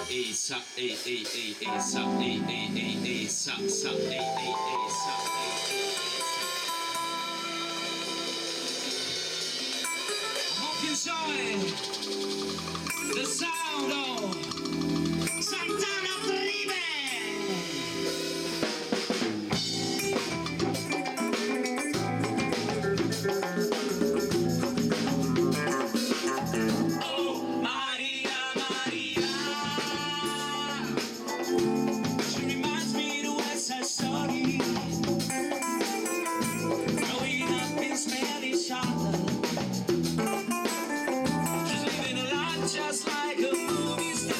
sa, sa, sa, sa. Hope you enjoy the sound of Santana Tribe. Just like a movie star.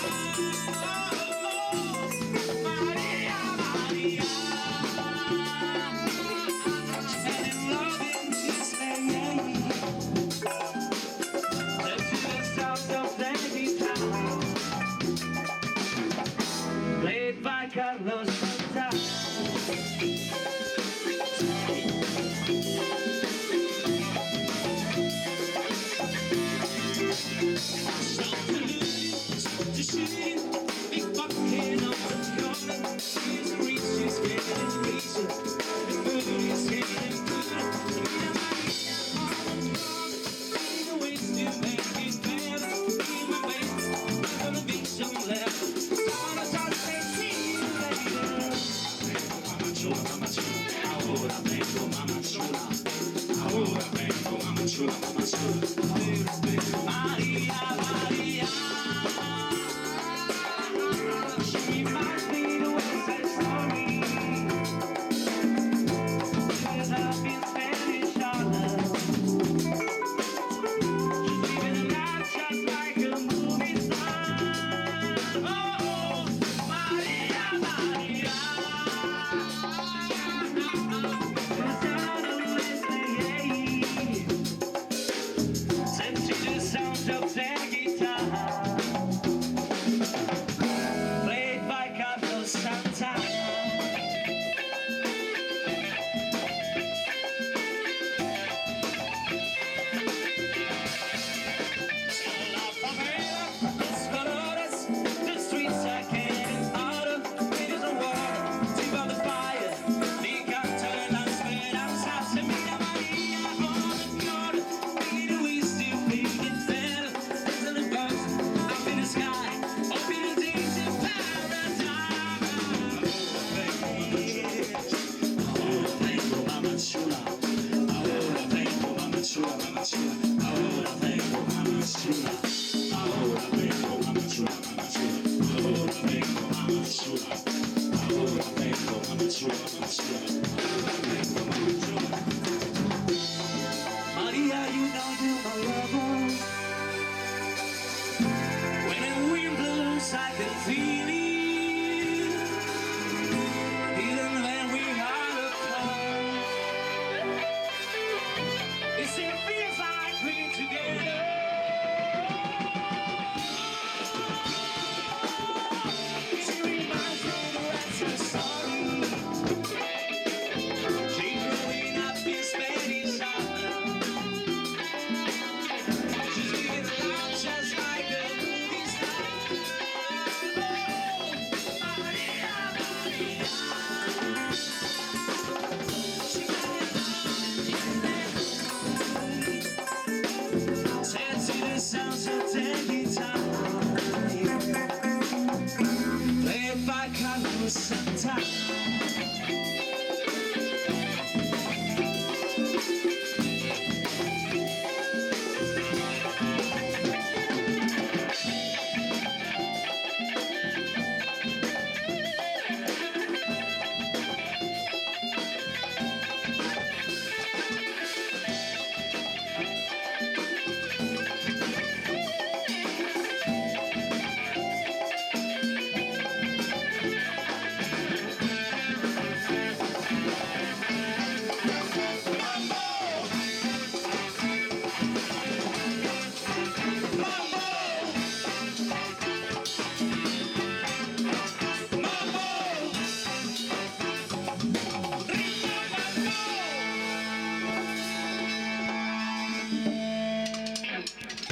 Maria, Maria. She fell in love in this lady. Left to the sound of Lady Town, played by Carlos Santana. Big bucket on the corner. She's a reach, she's getting reason. The food is getting good. The ways to make it better. In my bed, there's gonna be some left. Someone else I'll say, see you later. Mama chula, mama chula. Ahora vengo, mama chula. Ahora vengo, mama chula, mama chula. Maria, Maria. Ahora vengo, mama chula.